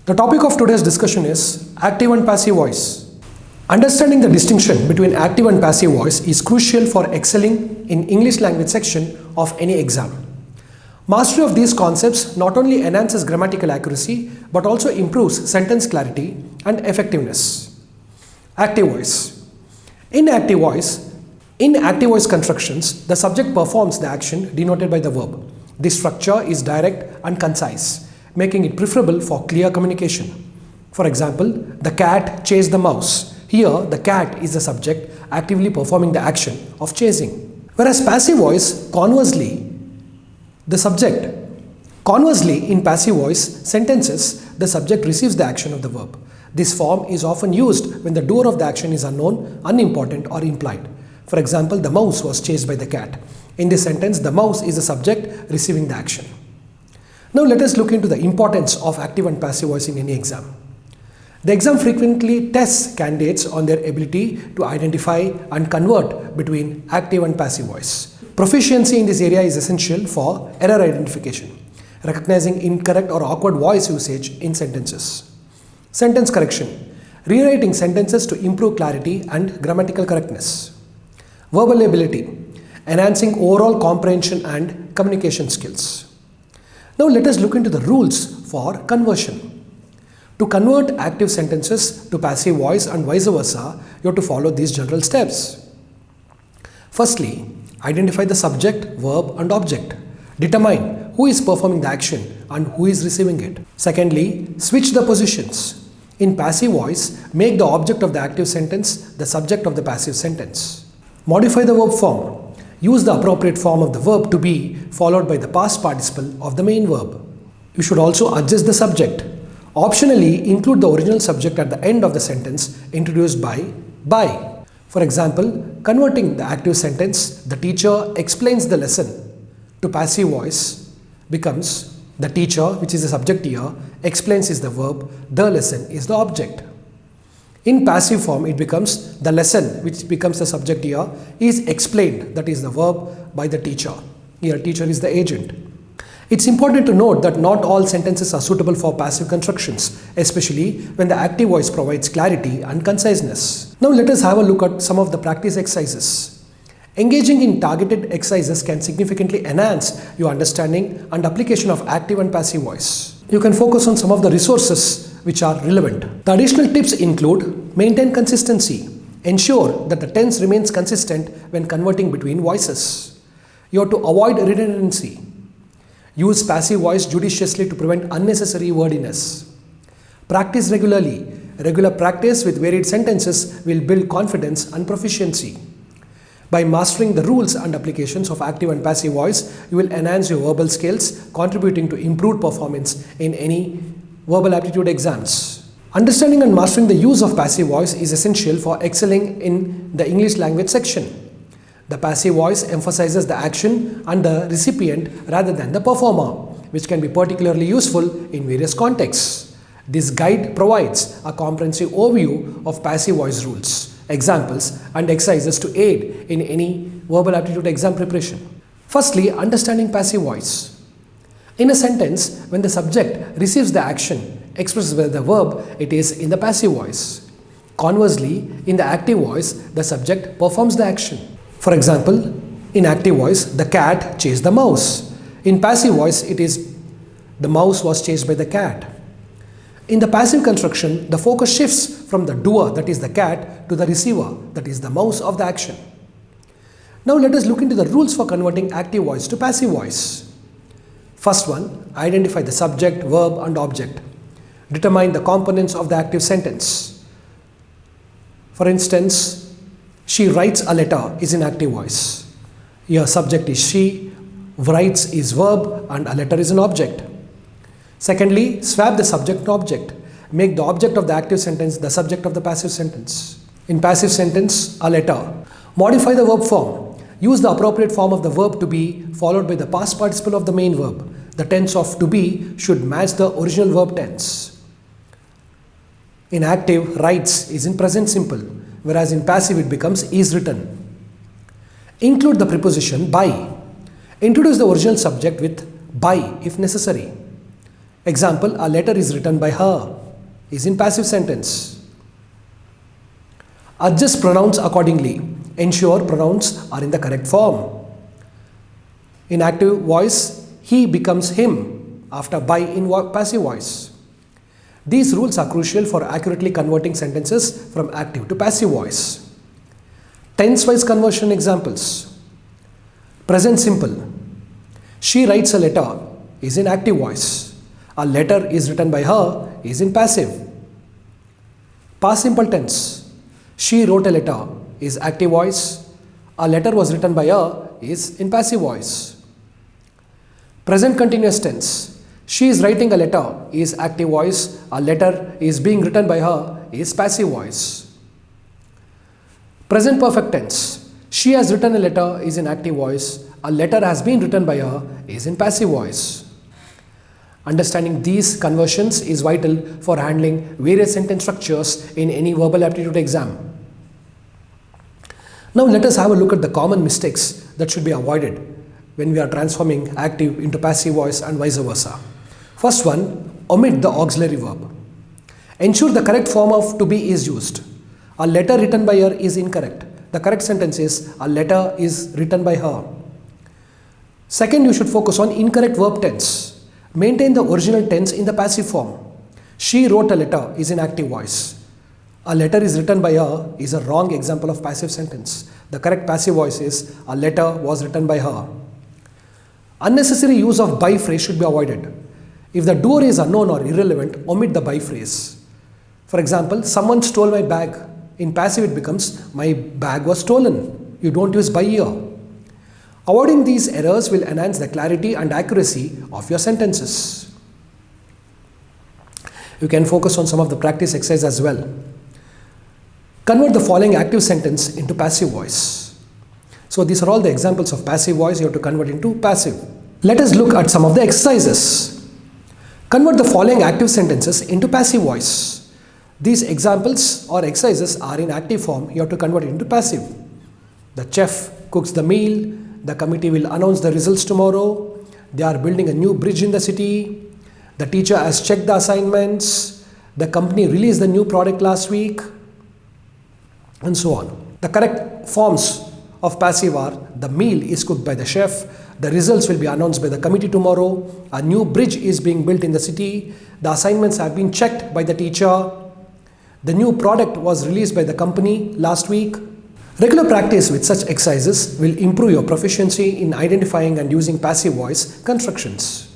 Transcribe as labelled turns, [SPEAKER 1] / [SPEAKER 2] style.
[SPEAKER 1] The topic of today's discussion is active and passive voice. Understanding the distinction between active and passive voice is crucial for excelling in English language section of any exam. Mastery of these concepts not only enhances grammatical accuracy but also improves sentence clarity and effectiveness. Active voice. In active voice constructions, the subject performs the action denoted by the verb. This structure is direct and concise, making it preferable for clear communication. For example, the cat chased the mouse. Here, the cat is the subject actively performing the action of chasing. Whereas passive voice, conversely, in passive voice sentences, the subject receives the action of the verb. This form is often used when the doer of the action is unknown, unimportant, or implied. For example, the mouse was chased by the cat. In this sentence, the mouse is the subject receiving the action. Now let us look into the importance of active and passive voice in any exam. The exam frequently tests candidates on their ability to identify and convert between active and passive voice. Proficiency in this area is essential for error identification, recognizing incorrect or awkward voice usage in sentences. Sentence correction, rewriting sentences to improve clarity and grammatical correctness. Verbal ability, enhancing overall comprehension and communication skills. Now let us look into the rules for conversion. To convert active sentences to passive voice and vice versa, you have to follow these general steps. Firstly, identify the subject, verb and object. Determine who is performing the action and who is receiving it. Secondly, switch the positions. In passive voice, make the object of the active sentence the subject of the passive sentence. Modify the verb form. Use the appropriate form of the verb to be followed by the past participle of the main verb. You should also adjust the subject. Optionally, include the original subject at the end of the sentence introduced by. For example, converting the active sentence, the teacher explains the lesson, to passive voice becomes the teacher, which is the subject here, explains is the verb, the lesson is the object. In passive form, it becomes the lesson, which becomes the subject here, is explained, that is the verb, by the teacher. Here, teacher is the agent. It's important to note that not all sentences are suitable for passive constructions, especially when the active voice provides clarity and conciseness. Now let us have a look at some of the practice exercises. Engaging in targeted exercises can significantly enhance your understanding and application of active and passive voice. You can focus on some of the resources which are relevant. The additional tips include maintain consistency. Ensure that the tense remains consistent when converting between voices. You have to avoid redundancy. Use passive voice judiciously to prevent unnecessary wordiness. Practice regularly. Regular practice with varied sentences will build confidence and proficiency. By mastering the rules and applications of active and passive voice, you will enhance your verbal skills, contributing to improved performance in any verbal aptitude exams. Understanding and mastering the use of passive voice is essential for excelling in the English language section. The passive voice emphasizes the action and the recipient rather than the performer, which can be particularly useful in various contexts. This guide provides a comprehensive overview of passive voice rules, examples and exercises to aid in any verbal aptitude exam preparation. Firstly, understanding passive voice. In a sentence, when the subject receives the action expressed by the verb, it is in the passive voice. Conversely, in the active voice, the subject performs the action. For example, in active voice, the cat chased the mouse. In passive voice, it is the mouse was chased by the cat. In the passive construction, the focus shifts from the doer, that is the cat, to the receiver, that is the mouse of the action. Now let us look into the rules for converting active voice to passive voice. First one, identify the subject, verb and object. Determine the components of the active sentence. For instance, she writes a letter is in active voice. Here subject is she, writes is verb and a letter is an object. Secondly, swap the subject and object. Make the object of the active sentence the subject of the passive sentence. In passive sentence, a letter. Modify the verb form. Use the appropriate form of the verb to be followed by the past participle of the main verb. The tense of to be should match the original verb tense. In active, writes is in present simple, whereas in passive it becomes is written. Include the preposition by. Introduce the original subject with by if necessary. Example, a letter is written by her is in passive sentence. Adjust pronouns accordingly. Ensure pronouns are in the correct form. In active voice, he becomes him after by in passive voice. These rules are crucial for accurately converting sentences from active to passive voice. Tense-wise conversion examples. Present simple. She writes a letter is in active voice. A letter is written by her is in passive. Past simple tense. She wrote a letter is active voice. A letter was written by her is in passive voice. Present continuous tense. She is writing a letter is active voice. A letter is being written by her is passive voice. Present perfect tense. She has written a letter is in active voice. A letter has been written by her is in passive voice. Understanding these conversions is vital for handling various sentence structures in any verbal aptitude exam. Now let us have a look at the common mistakes that should be avoided when we are transforming active into passive voice and vice versa. First one, omit the auxiliary verb. Ensure the correct form of to be is used. A letter written by her is incorrect. The correct sentence is a letter is written by her. Second, you should focus on incorrect verb tense. Maintain the original tense in the passive form. She wrote a letter is in active voice. A letter is written by her is a wrong example of passive sentence. The correct passive voice is a letter was written by her. Unnecessary use of by phrase should be avoided. If the doer is unknown or irrelevant, omit the by phrase. For example, someone stole my bag. In passive it becomes my bag was stolen. You don't use by here. Avoiding these errors will enhance the clarity and accuracy of your sentences. You can focus on some of the practice exercises as well. Convert the following active sentence into passive voice. So these are all the examples of passive voice you have to convert into passive. Let us look at some of the exercises. Convert the following active sentences into passive voice. These examples or exercises are in active form. You have to convert it into passive. The chef cooks the meal. The committee will announce the results tomorrow. They are building a new bridge in the city. The teacher has checked the assignments. The company released the new product last week. And so on. The correct forms of passive are the meal is cooked by the chef. The results will be announced by the committee tomorrow. A new bridge is being built in the city. The assignments have been checked by the teacher. The new product was released by the company last week. Regular practice with such exercises will improve your proficiency in identifying and using passive voice constructions.